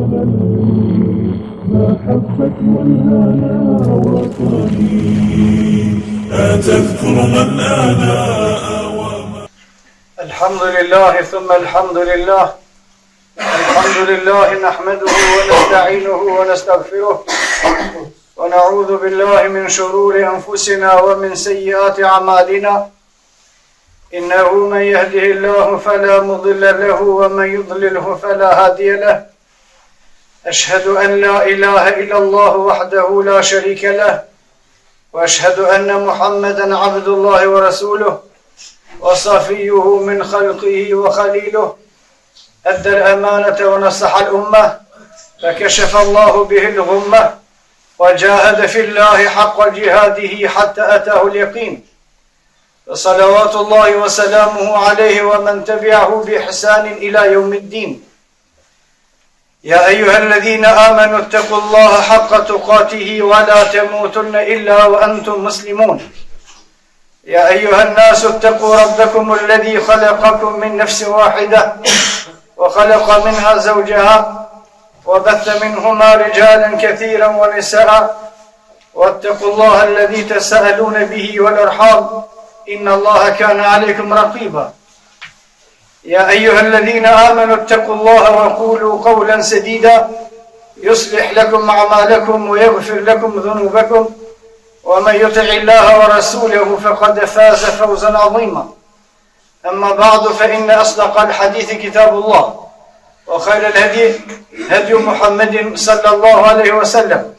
محبة والهنا وطني أتذكر من آناء الحمد لله ثم الحمد لله نحمده ونستعينه ونستغفره ونعوذ بالله من شرور أنفسنا ومن سيئات أعمالنا إنه من يهده الله فلا مضل له ومن يضلله فلا هادي له أشهد أن لا إله إلا الله وحده لا شريك له وأشهد أن محمدا عبد الله ورسوله وصفيه من خلقه وخليله أدى الأمانة ونصح الأمة فكشف الله به الغمة وجاهد في الله حق جهاده حتى أتاه اليقين فصلوات الله وسلامه عليه ومن تبعه بإحسان إلى يوم الدين يا أيها الذين آمنوا اتقوا الله حق تقاته ولا تموتن إلا وأنتم مسلمون يا أيها الناس اتقوا ربكم الذي خلقكم من نفس واحدة وخلق منها زوجها وبث منهما رجالا كثيرا ونساء واتقوا الله الذي تساءلون به والأرحام إن الله كان عليكم رقيبا يا أيها الذين آمنوا اتقوا الله وقولوا قولا سديدا يصلح لكم أعمالكم ويغفر لكم ذنوبكم ومن يطع الله ورسوله فقد فاز فوزا عظيما أما بعد فإن أصدق الحديث كتاب الله وخير الهدي هدي محمد صلى الله عليه وسلم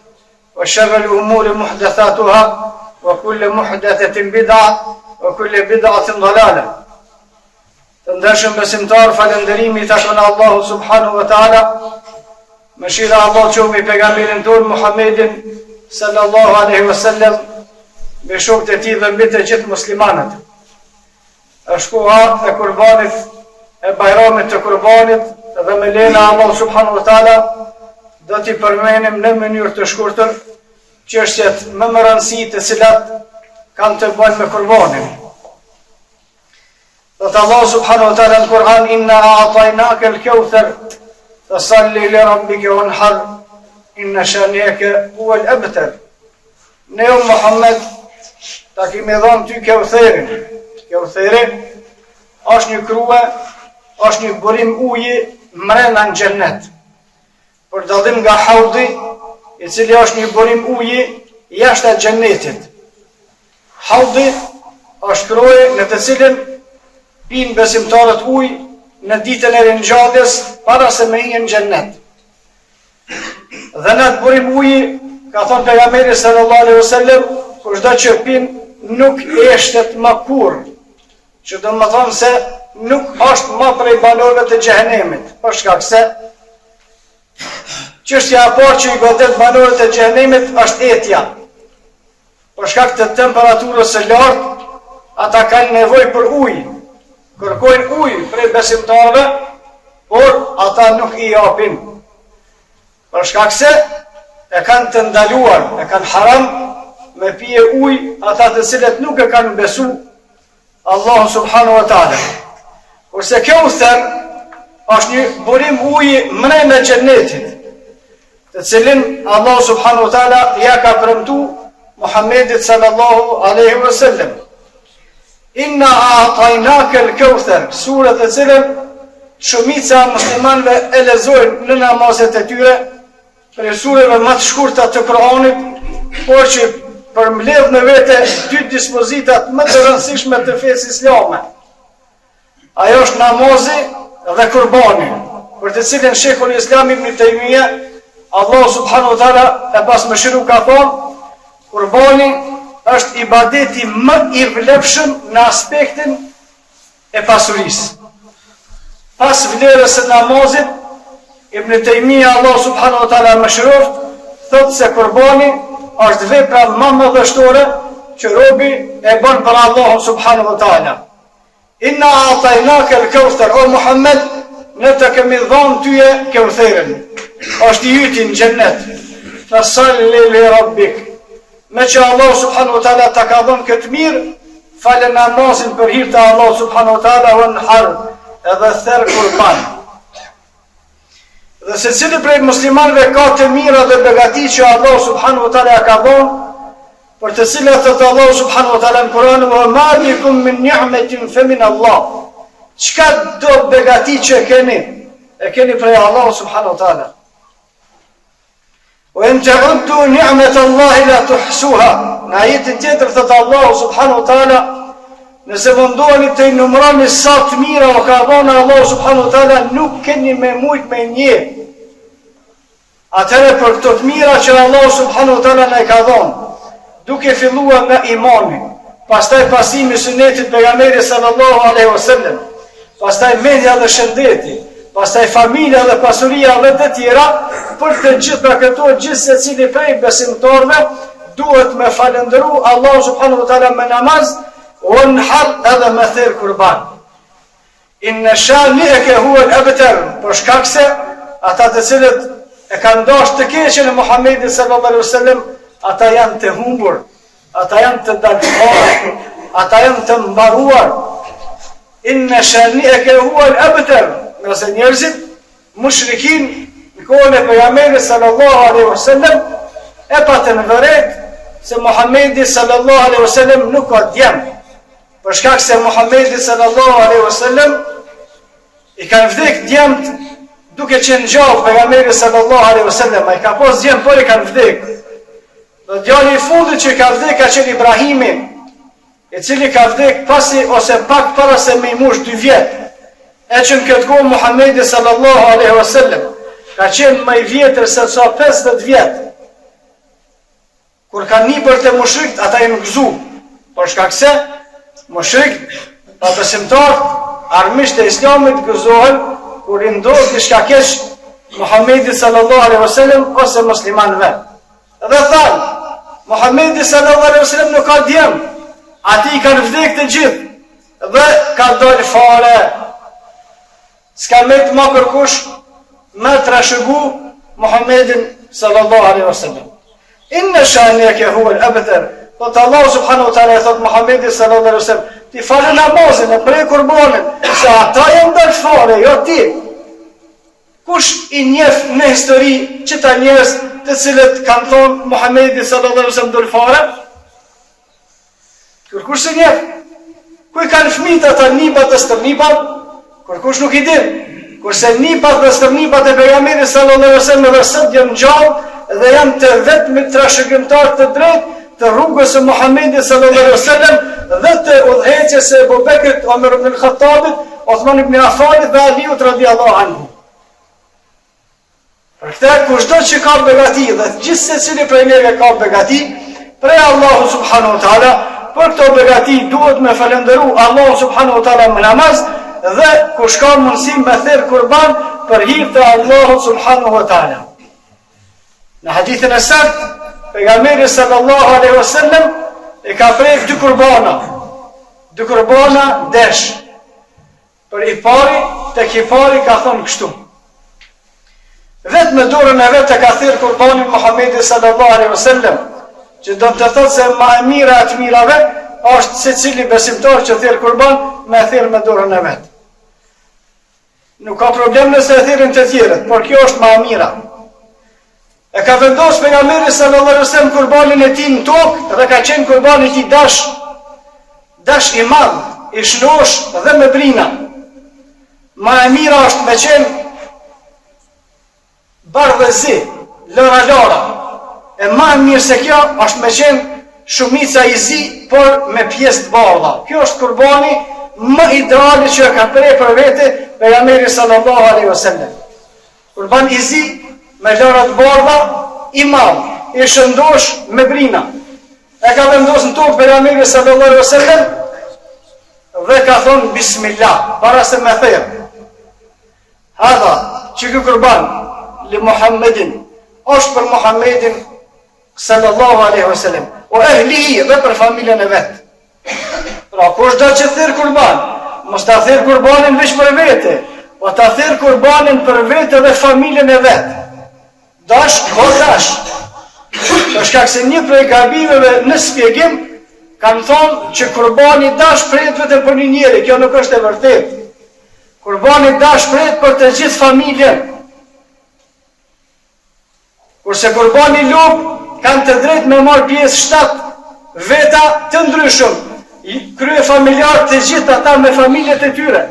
وشر الأمور محدثاتها وكل محدثة بدعة وكل بدعة ضلالة تندرشم besimtar falënderimi takon Allahu subhanahu wa taala mëshira Allah qomi pejgamberin ton Muhammedin sallallahu alaihi wasallam me shokët e tij dhe mbi të gjithë muslimanët. Është koha e kurbanit, e bajramit të kurbanit dhe me lena Allah subhanahu wa taala do t'i përmenim në mënyrë të shkurtër çështjet më të rëndësishme të cilat kanë të bëjnë me kurbanin. Dhe Allah subhanahu wa ta'ala në Kur'an inna a'tajnaka al-kawthar fasalli li rabbika wanhar inna shani'aka huwa al-abtar. Ne o Muhammed ta kemi dhënë ty Kawtherin. Kawtheri është një krye, është një burim uji mrenda në xhennet. Për dallim nga haudi, i cili është një burim uji jashtë xhennetit. Haudi është krye në të cilën pinë besimtarët ujë në ditën e ringjalljes para se me hinë në xhennet. Dhe në atë burim uji, ka thonë pejgamberi sallallahu alaihi wasallam, kushdo që pinë nuk eshtet më kurrë, që do të thonë se nuk është më prej banorëve të xhehenemit, për shkak se çështja e parë që i godet banorët e xhehenemit është etja. Për shkak të temperaturës së lartë, ata kanë nevojë për ujë. Kërkojnë ujë prej besimtarëve, por ata nuk i japin. Për shkak se e kanë të ndaluar, e kanë haram me pije ujë ata të cilët nuk e kanë besu Allahu subhanahu wa taala. Kurse Kawthar është një burim uji mrenda xhennetit, të cilin Allahu subhanahu wa taala ja ka premtuar Muhammedit sallallahu alaihi wasallam. Inna a'tajnaka al-Kawthar, sura të cilën shumica muslimanëve e lexojnë në namazet e tyre, për sureve më të shkurta të Kur'anit, por që përmbledh në vete dy dispozitat më të rëndësishme të fesë islame. Ajo është namazi dhe kurbani, për të cilën Sheikhul Islam Ibn Taymija, Allah subhanahu wa taala e pasmëshiru ka thonë, kurbani është ibadeti më i vlefshëm në aspektin e pasurisë. Pas vlerës së namazit, Ibn Taymija, Allah subhanahu wa taala më shëroft, thotë se kurbani është vepra më madhështore që robi e bën për Allahun subhanahu wa taala. Inna a'tajnaka al-Kawthar, o Muhammed, ne të kemi dhënë tyje Kawtherin. Është i yti në xhennet. Fasalli li rabbik. Me që Allah subhanahu wa taala ta ka dhënë këtë mirë, falë namazin për hir të Allah subhanahu wa taala wanhar, edhe therr kurban. Dhe se cili prej muslimanëve ka të mira dhe begati që Allah subhanahu wa taala ka dhënë, për të cilat thot Allah subhanahu wa taala në Kur'an: "Wa ma bikum min ni'matin fa min Allah." Çka do begati që e keni prej Allah subhanahu wa taala. "Wa in ta'uddu ni'mat Allah la tuhsuha." Në ajetin tjetër thot Allah subhanahu wa taala: "Nëse mundoheni të numëroni sa të mira o ka dhënë Allah subhanahu wa taala, nuk keni me mujt me një." Atëherë për këto të mira që Allah subhanahu wa taala na ka dhënë, duke filluar nga imani, pastaj pasimi sunetit pejgamberit sallallahu alaihi wasallam, pastaj mendja dhe shëndeti, pastaj familja dhe pasuria dhe të tjera, për të gjitha këto gjithë secili prej besimtarëve duhet me falendëru Allah subhanahu wa taala me namaz, wanhar edhe me therr kurban. Inna shani'aka huwa al-abtar, për shkak se ata të cilët e kanë dashur të keqen e Muhamedit sallallahu alaihi wasallam, ata janë të humbur, ata janë të dalluar, ata janë të mbaruar. Inna shani'aka huwa al-abtar, nëse njerëzit mushrikin në kohën e pejgamberit sallallahu alaihi wasallam e patën vërejt se Muhamedi sallallahu alaihi wasallam nuk ka djem, për shkak se Muhamedi sallallahu alaihi wasallam i kanë vdek djemt duke qenë gjallë pejgamberi sallallahu alaihi wasallam, ai ka pas djem por i kanë vdek. Dhe djali i fundit që ka vdek ka qenë Ibrahimi, i cili ka vdek pasi ose pak para se me i mush 2 vjet. E që në këtë kohë Muhamedi sallallahu alaihi wasallam ka qenë më i vjetër se sa 50 vjet. Kur kanë nipër të mushrikt, ata i gëzu, por shkak se mushrikt, pa besimtarët, armisht e islamit gëzohen kur i ndodh diçka keq Muhamedi sallallahu alaihi wasallam ose muslimanëve. Dhe thanë, Muhamedi sallallahu alaihi wasallam nuk ka djem, ati i kanë vdek të gjithë, dhe ka dojnë fare. S'ka me të ma kërkush me të rashëgu Muhammedin sallallahu alaihi wasallam. Inna shani'aka huwa al-abtar. Thot Allah subhanahu wa taala thot Muhammedin sallallahu alaihi wasallam, ti falë namazin e prej kurbanin, se ata janë dalë fare, jo ti. Kush i njeh në histori që ta njerëz të cilët kanë thonë Muhammedi sallallahu alaihi wasallam dal fare? Kush se njeh? Ku i kanë fëmijët ata nipat e stërnipat? Kush nuk i din. Kurse nipat dhe stërnipat e pejgamberit sallallahu alaihi wasallam edhe sot janë gjallë dhe janë të vetmit trashëgimtar të drejtë të rrugës së Muhamedit sallallahu alaihi wasallam dhe të udhëheqjes së Abu Bekrit, Omer ibn al-Khattabit, Uthman ibn Affanit dhe Aliut radhiyallahu anhu. Për këtë kushdo që ka begati dhe gjithë secili prej neve ka begati prej Allahu subhanahu wa taala, për këto begati duhet me falendëru Allahu subhanahu wa taala me namaz dhe kush ka mundësi me therr kurban për hir të Allahut subhanahu wa taala. Në hadithin e saktë, pejgamberi sallallahu alaihi wasallam e ka prek 2 kurbana desh. Për i pari, tek i pari ka thonë kështu: vetë me dorën e vetë ka thirr kurbanin Muhamedi sallallahu alaihi wasallam, që do të thotë se më e mira e të mirave është secili besimtar që thirr kurban me thirr me dorën e vet. Nuk ka problem nëse e thirrin të tjerët, por kjo është më e mira. E ka vendosur pejgamberi sallallahu alaihi wasallam kurbanin e tij në tokë dhe ka qenë kurbani i tij dash i madh, i shnosh dhe me brina. Më e mira është me qenë bardhëzi, lora. E më e mirë se kjo është me qenë shumica i zi, por me pjesë të bardha. Kjo është kurbani më ideali që ka prej për vete pejgamberi sallallahu alaihi wasallam. Kurban i zi, me lora të bardha, i madh, i shëndosh me brina. E ka vendosur në tokë pejgamberi sallallahu alaihi wasallam dhe ka thonë bismillah para se me thirr. Hadha, që ky kurban li Muhammedin është për Muhammedin sallallahu alaihi wasallam, o ehlihi dhe për familjen e vet. Pra kush do që thirr kurban, mos ta thirr kurbanin veç për vete, po ta thirr kurbanin për vete dhe familjen e vet. Dash, dash. Për shkak se një prej gabimeve në shpjegim kanë thonë që kurbani dash pret vetëm për një njeri, kjo nuk është e vërtetë. Kurbani dash pret për të gjithë familjen. Kurse kurbani lup kanë të drejtë me marrë pjesë 7 veta të ndryshëm, krye familjar të gjithë ata me familjet e tyre.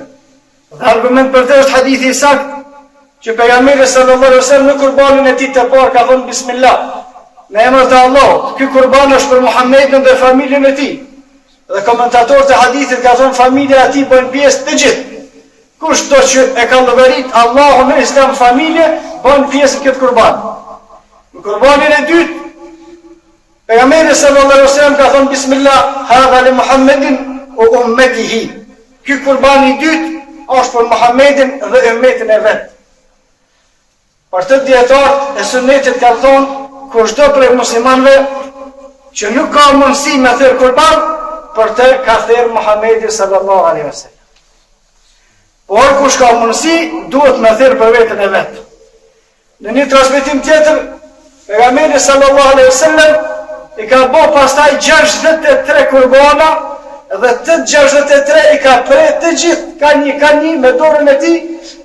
Dhe argument për të është hadithi i saktë që pejgamberi sallallahu alaihi wasallam në kurbanin e tij të parë ka thënë bismillah, në emër të Allahut. Ky kurban është për Muhamedit dhe familjen e tij. Dhe komentatorët e hadithit ka thënë familja e tij bën pjesë të gjithë. Kush do që e ka llogarit Allahu në Islam familje, bën pjesë këtë kurban. Në kurbanin e dytë, pejgamberi sallallahu alaihi wasallam ka thënë bismillah, hadha li Muhammedin wa ummatihi. Ky kurban i dytë është për Muhammedin dhe ummetin e vet. Për të dietarët e sunetit kanë thonë, kushdo prej muslimanëve që nuk ka mundësi me thirr kurban, për të ka thirr Muhammedi sallallahu alaihi wasallam. Por kush ka mundësi, duhet me thirr për veten e vet. Në një transmetim tjetër, pejgamberi sallallahu alaihi wasallam i ka bërë pastaj 63 kurbana dhe të 63 i ka prej të gjithë, ka një me dorën e tij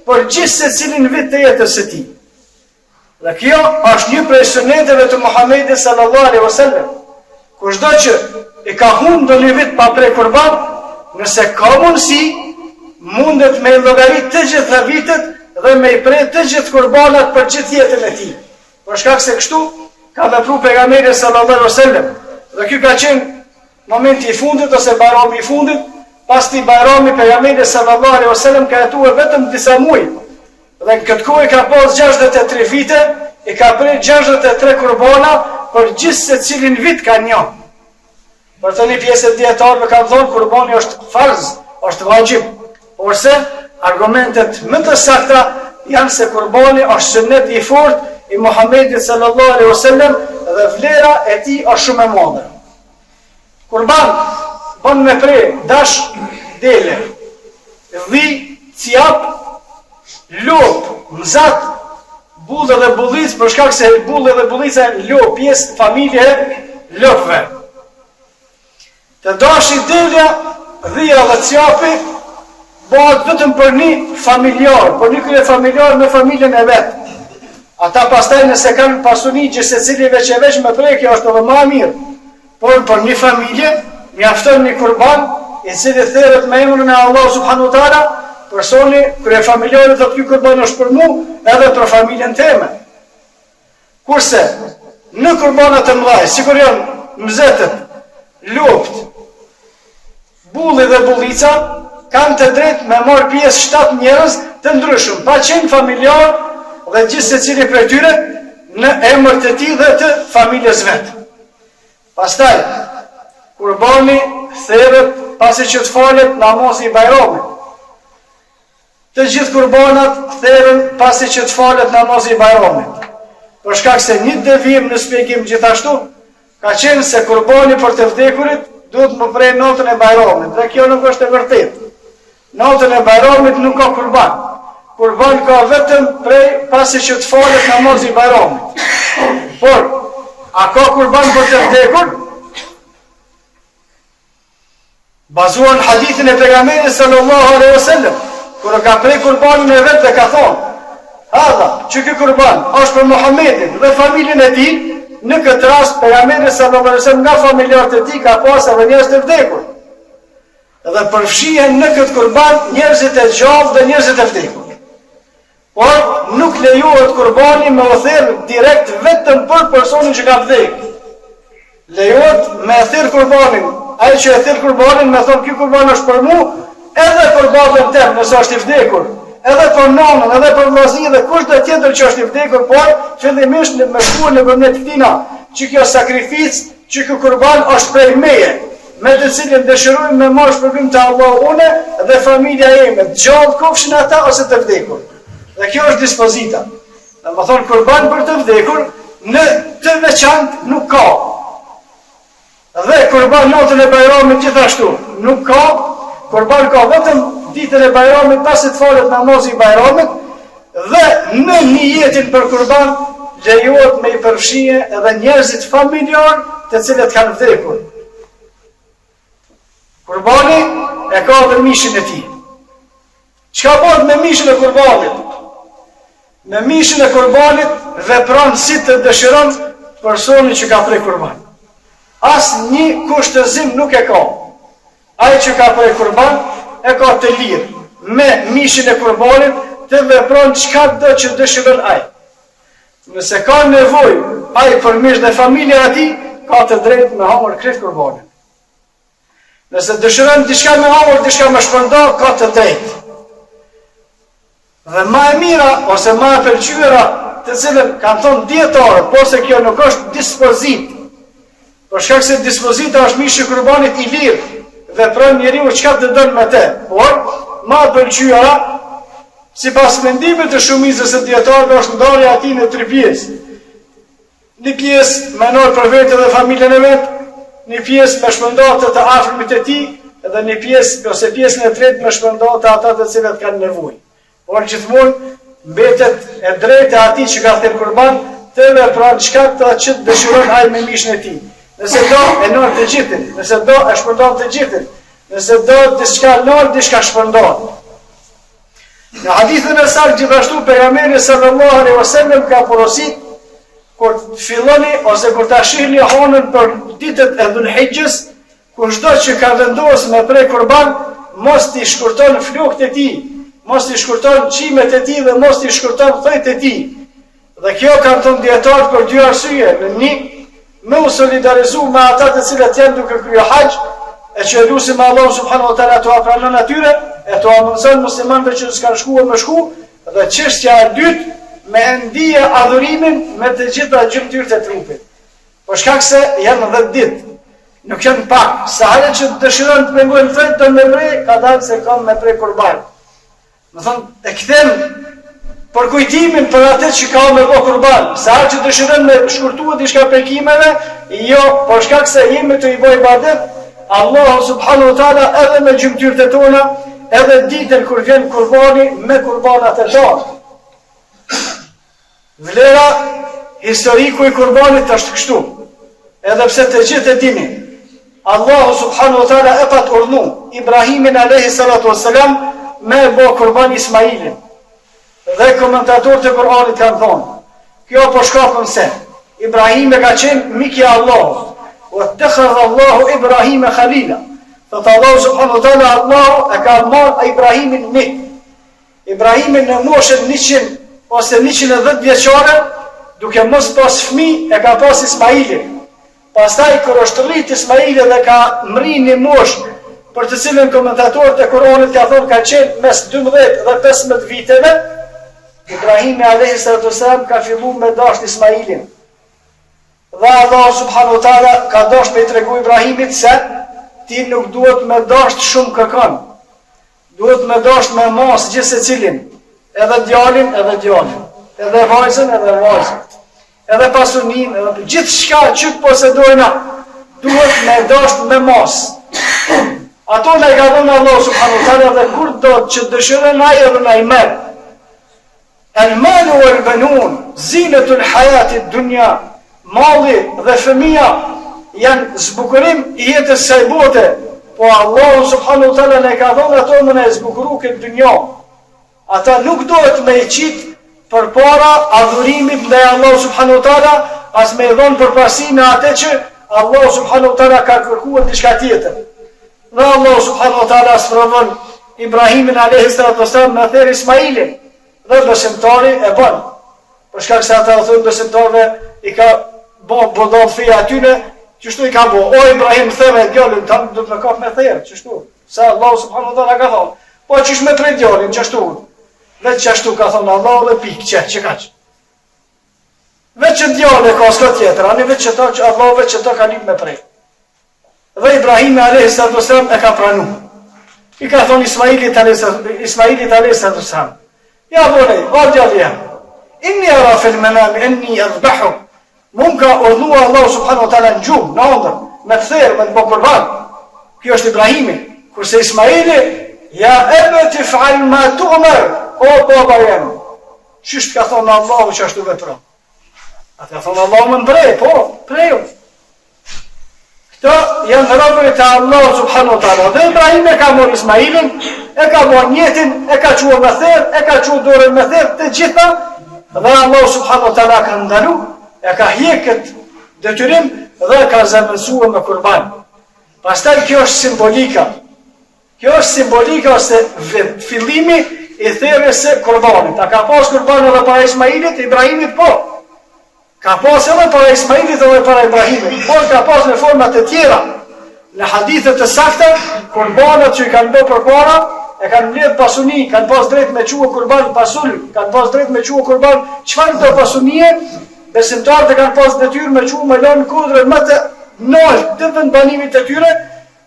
për gjithë secilin vit të jetës së tij. Dhe kjo është një prej suneteve të Muhamedit sallallahu alaihi wasallam. Kushdo që i ka humbur një vit pa prej kurban, nëse ka mundësi, mundet me llogarit të gjitha vitet dhe me i prej të gjithë kurbanat për gjithë jetën e tij. Për shkak se kështu ka vepruar pejgamberi sallallahu alaihi wasallam. Dhe ky ka qenë momenti i fundit ose bajrami i fundit. Pas këtij bajrami pejgamberi sallallahu alaihi wasallam ka jetuar vetëm disa muaj. Dhe në këtë kohë ka pas 63 vite, i ka prej 63 kurbana për gjithë secilin vit ka një. Për të një pjesë e dietarëve kanë thonë kurbani është farz, është vajib. Porse argumentet më të sakta janë se kurbani është sunet i fortë i Muhamedit sallallahu alaihi wasallam dhe vlera e tij është shumë e madhe. Kurban bën me prej dash, dele, dhi, cjap, lop, mzat, bullë dhe bullic, për shkak se bullë dhe bullica lop, pjesë familje lopëve. Të dashi, delja, dhia dhe cjapi bëhet vetëm për një familjar, për një krye familjar me familjen e vetë. Ata pastaj nëse kanë pasuni që secilive që veç me prej, kjo është edhe më mirë. Por për një familje, mjafton një kurban, i cili theret me emrin e Allah subhanahu wa taala, personi krye familjarit thotë ky kurban është për mua edhe për familjen time. Kurse në kurbanat e mëdha, sikur janë mzetet, lopt, bulli dhe bullica, kanë të drejtë me marrë pjesë 7 njerëz të ndryshëm, pa qenë familjar dhe gjithë secili prej tyre në emër të tij dhe të familjes vet. Pastaj kurbani theret pasi që të falet namazi i bajramit. Të gjithë kurbanat theren pasi që të falet namazi i bajramit. Për shkak se një devijim në shpjegim gjithashtu ka qenë se kurbani për të vdekurit duhet më prej natën e bajramit, dhe kjo nuk është e vërtetë. Natën e bajramit nuk ka kurban. Kurban ka vetëm prej pasi që të falet namazi i bajramit. Por a ka kurban për të vdekur? Bazuar në hadithin e pejgamberit sallallahu alaihi wasallam, kur ka prej kurbanin e vet dhe ka thonë: "Hadha, që ky kurban është për Muhamedit dhe familjen e tij." Në këtë rast pejgamberi sallallahu alaihi wasallam nga familjarët e tij ka pasur edhe njerëz të vdekur. Dhe përfshihen në këtë kurban njerëzit e gjallë dhe njerëzit e vdekur. Por nuk lejohet kurbani me u thirr direkt vetëm për personin që ka vdekur. Lejohet me thirr kurbanin, ai që e thirr kurbanin me thonë ky kurban është për mua, edhe për babën tim nëse është i vdekur, edhe për nanën, edhe për vllazin dhe kushdo tjetër që është i vdekur, por fillimisht me shkuar në vëmendje të tina që kjo sakrificë, që ky kurban është prej meje, me të cilin dëshirojmë me marrë shpërblim të Allahut une dhe familja ime, gjallë kofshin ata ose të vdekur. Dhe kjo është dispozita. Dhe më thonë kurban për të vdekur në të veçantë nuk ka. Dhe kurban natën e bajramit gjithashtu nuk ka. Kurban ka vetëm ditën e bajramit pasi të falet namazi i bajramit, dhe në niyetin për kurban lejohet me i përfshije edhe njerëzit familjar të cilët kanë vdekur. Kurbani e ka dhe mishin e tij. Çka bëhet me mishin e kurbanit? Me mishin e kurbanit vepron si të dëshiron personi që ka prej kurban. Asë një kushtëzim nuk e ka. Ai që ka prej kurban e ka të lirë me mishin e kurbanit të vepron çka do që dëshiron ai. Nëse ka nevojë ai për mish dhe familja e tij, ka të drejtë me hamër krejt kurbanin. Nëse dëshiron diçka me hamër, diçka me shpërnda, ka të drejtë. Dhe ma e mira ose ma e pëlqyera, të cilën kanë thonë dietarët, por se kjo nuk është dispozit. Për shkak se dispozita është mishi i kurbanit i lirë, vepron njeriu çka të don me të. Por ma e pëlqyera, sipas mendimit të shumicës së dietarëve, është ndarja e atij në 3 pjesë. Një pjesë menor për vetë dhe familjen e vet, një pjesë me shpërndarë të afërmit e tij, dhe një pjesë ose pjesën e tretë me shpërndarë ata të cilët kanë nevojë. Por gjithmonë mbetet e drejtë e atij që ka thënë kurban të vepron çka që dëshiron ai me mishin e tij. Nëse do e nën të gjithën, nëse do e shpërndon të gjithën, nëse do diçka nën, diçka shpërndon. Në hadithën e saktë gjithashtu pejgamberi sallallahu alaihi wasallam ka porositur kur filloni ose kur ta shihni honën për ditët e Dhulhijhes, kushdo që ka vendosur me prej kurban, mos t'i shkurton flokët e tij, mos t'i shkurton qimet e tij dhe mos t'i shkurton thojt e tij. Dhe kjo kanë thënë dietarët për 2 arsye. Në një, me u solidarizu me ata të cilët janë duke kryer haxh, e që lutim Allahu subhanahu wa taala t'u pranon atyre, e t'u amundson muslimanëve që s'kan shkuar me shku, dhe çështja e dytë, me ndije adhurimin me të gjitha gjymtyrët e trupit. Por shkak se janë 10 ditë, nuk janë pak. Sa herë që dëshiron të pengojnë thojt të me prej, ka dalë se kanë me prej kurban. Më thonë, e kthem për kujtimin për atë që ka me bo kurban. Sa herë që dëshiron me shkurtua diçka pekimeve, jo, por shkak se jemi të i boj ibadet, Allahu subhanahu wa taala edhe me gjymtyrët e tona, edhe ditën kur vjen kurbani me kurbanat e tona. Vlera historiku i kurbanit është kështu. Edhe pse të gjithë e dini, Allahu subhanahu wa taala e pat urdhnu Ibrahimin alayhi salatu wassalam me bo kurban Ismailin. Dhe komentatorët e Kur'anit kanë thonë, kjo po shkakon se Ibrahim e ka qenë miki i Allahut. Wattakhadha Allahu Ibrahima khalila. Thot Allahu subhanahu wa taala, Allahu e ka marrë Ibrahimin mik. Ibrahimin në moshën 100 ose 110 vjeçare, duke mos pas fëmijë, e ka pas Ismailin. Pastaj kur është rrit Ismaili dhe ka mri një moshë, për të cilën komentatorët e Kur'anit ka thonë ka qenë mes 12 dhe 15 viteve, Ibrahimi alayhi salatu wasalam ka filluar me dashur Ismailin. Dhe Allah subhanahu wa taala ka dashur me tregu Ibrahimit se ti nuk duhet me dashur shumë kërkon. Duhet me dashur me mos gjithë secilin, edhe djalin, edhe vajzën, edhe pasunin, edhe gjithçka që posedojna, duhet me dashur me mos. Ato ne ka dhënë Allah subhanahu wa taala dhe kur do që dëshiron ai edhe na i merr. Al-malu wal-banun zinatul hayatid dunya. Malli dhe fëmia janë zbukurim i jetës së bote, po Allah subhanahu wa taala ne ka dhënë ato më në zbukuru këtë dynjë. Ata nuk dohet me i qit për para adhurimit ndaj Allah subhanahu wa taala, as me dhon për pasinë atë që Allah subhanahu wa taala ka kërkuar diçka tjetër. Dhe Allah subhanahu wa taala sprovon Ibrahimin alayhi salatu wasalam me thirr Ismailin, dhe besimtari e bën. Për shkak se ata thonë besimtarëve i ka bën bodon fija atyne, çështu i ka bë. O Ibrahim, theve djalin tëm do të më kap me thirr, çështu. Sa Allah subhanahu wa taala ka thonë, po çish me prej djalin, çështu. Vetë çështu ka thonë Allah dhe pikë, çka kaq. Vetë djalë ka s'ka tjetër, ani vetë çto që Allah vetë çto ka nik me prej. Dhe Ibrahimi alayhi salatu wasalam e ka pranuar. I ka thonë Ismailit alayhi salatu wasalam, ja bunay, o djalë jam, inni ara fil manam anni adhbahuk. Mund ka urdhua Allah subhanahu wa taala në gjumë, në ëndër, me të therë, me të bo kurban. Kjo është Ibrahimi. Kurse Ismaili, ja ebet if'al ma tu'mar, o baba jem. Qështë ka thonë Allahu që ashtu vepron? Atë ka thonë Allahu më mbrej, po, preju. Këto janë robërit e Allah subhanahu wa taala. Dhe Ibrahim e ka morë Ismailin, e ka morë njetin, e ka quar me therë, e ka quar dorën me therë, të gjitha, Dhe Allah subhanahu wa taala ka ndalu, e ka hjek këtë detyrim dhe ka zemërsua me kurban. Pastaj kjo është simbolika. Kjo është simbolika ose fillimi i thirrjes së kurbanit. A ka pas kurban edhe para Ismailit, Ibrahimit po. Ka pas edhe para Ismailit edhe para Ibrahimit, por ka pas në forma të tjera. Në hadithe të sakta, kurbanët që i kanë bërë përpara, e kanë mbledh pasuni, kanë pas drejt me quë kurban pasul, kanë pas drejt me quë kurban çfarë do pasunie, besimtarët e kanë pas detyrë me quë me lënë kodrën më të nol të vendbanimit të tyre,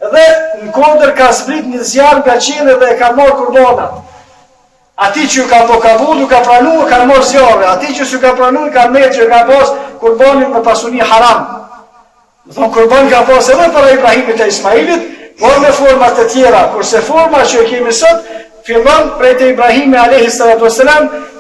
dhe në kodër ka zbrit një zjarr nga qielli dhe e ka marrë kurbanat. Ati që ka po kabullu, ka pranu, ka marrë zjarre. Ati që ka pranu, ka merë që ka pas kurbanin me pasuni haram. Më thonë, kurban ka pas edhe para Ibrahimit e Ismailit, por me format të tjera, kurse forma që e kemi sot, fillon prej të Ibrahimi a.s.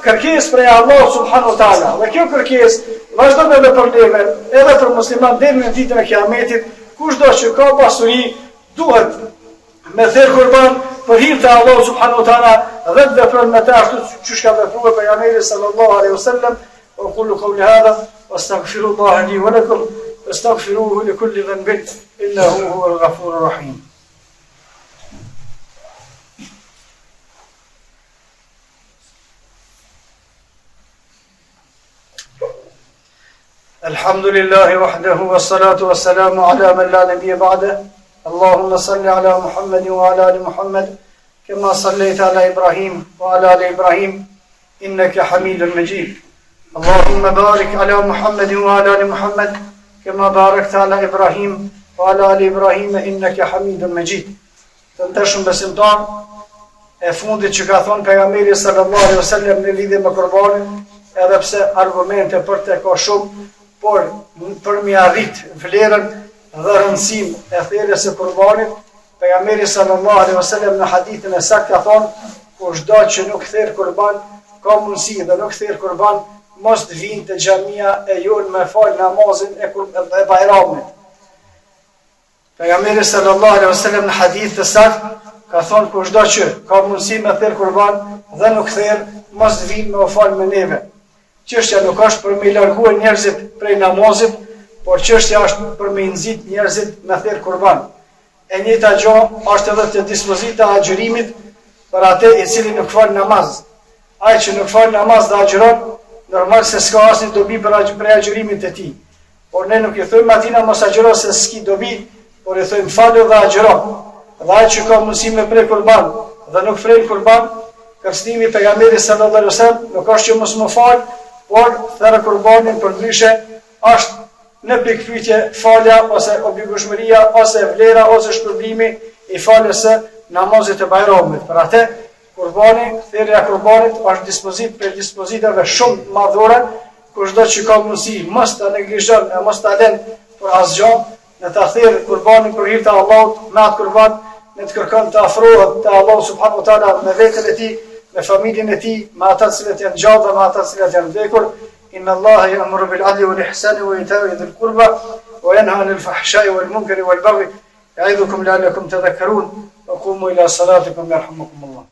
kërkes prej Allah subhanahu wa taala. Dhe kjo kërkes vazhdon edhe për neve, edhe për musliman deri në ditën e Kiametit, kushdo që ka pasuri duhet me thirr kurban për hir të Allah subhanahu wa taala dhe të vepron me të ashtu siç ka vepruar pejgamberi sallallahu alaihi wasallam. Wa qulu qawli hadha wastaghfirullaha li wa lakum wastaghfiruhu li kulli dhanbin innahu huwal ghafurur rahim. الحمد لله وحده والصلاة والسلام على من لا نبي بعده. اللهم صل على محمد وعلى آل محمد كما صليت على إبراهيم وعلى آل إبراهيم إنك حميد مجيد. اللهم بارك على محمد وعلى آل محمد كما باركت على إبراهيم وعلى آل إبراهيم إنك حميد مجيد. Të besimtar, e fundit që ka thonë pejgamberi sallallahu alaihi wasallam në lidhje me kurbanin, edhe pse argumente për të ka shumë, por për mi arrit vlerën dhe rëndësinë e thirrjes së kurbanit, pejgamberi sallallahu alaihi wasallam në hadithin e saktë ka thonë, kushdo që nuk thirr kurban ka mundësi dhe nuk thirr kurban, mos të vinë te xhamia e jon me fal namazin e Bajramit. Pejgamberi sallallahu alaihi wasallam në hadith të saktë ka thonë, kushdo që ka mundësi me thirr kurban dhe nuk thirr, mos të vinë me fal me neve. Çështja nuk është për me larguar njerëzit prej namazit, por çështja është për me nxit njerëzit me thirr kurban. E njëjta gjë është edhe te dispozita e agjërimit për atë i cili nuk fal namaz. Ai që nuk fal namaz dhe agjëron, normal se s'ka asnjë dobi për agjërimit të tij. Por ne nuk i thojmë atina mos agjëro se s'ki dobi, por i thojmë falë dhe agjëro. Dhe ai që ka mundësi me prej kurban dhe nuk prej kurban, kërcënimi i pejgamberit sallallahu alaihi wasallam nuk është që mos më fal, por thërë kurbanin për ndryshe është në pikpyetje falja ose obligueshmëria ose vlera ose shpërblimi i faljes së namazit të Bajramit. Për atë kurbani, thirrja e kurbanit është dispozit për dispozitave shumë madhore, kushdo që ka mundësi mos ta neglizhon e mos ta lën për asgjë, në ta thirr kurbanin për hir të Allahut, me atë kurban ne të kërkon të afrohet te Allahu subhanahu wa taala me veten e tij, me familjen e tij, me ata që janë gjallë dhe me ata që janë vdekur. Inna Allaha ya'muru bil 'adli wal ihsani wa ita'i dhil qurba wa yanha 'anil fahsha'i wal munkari wal baghi ya'idhukum la'allakum tadhakkarun wa qumu ila salatikum yarhamukumullah.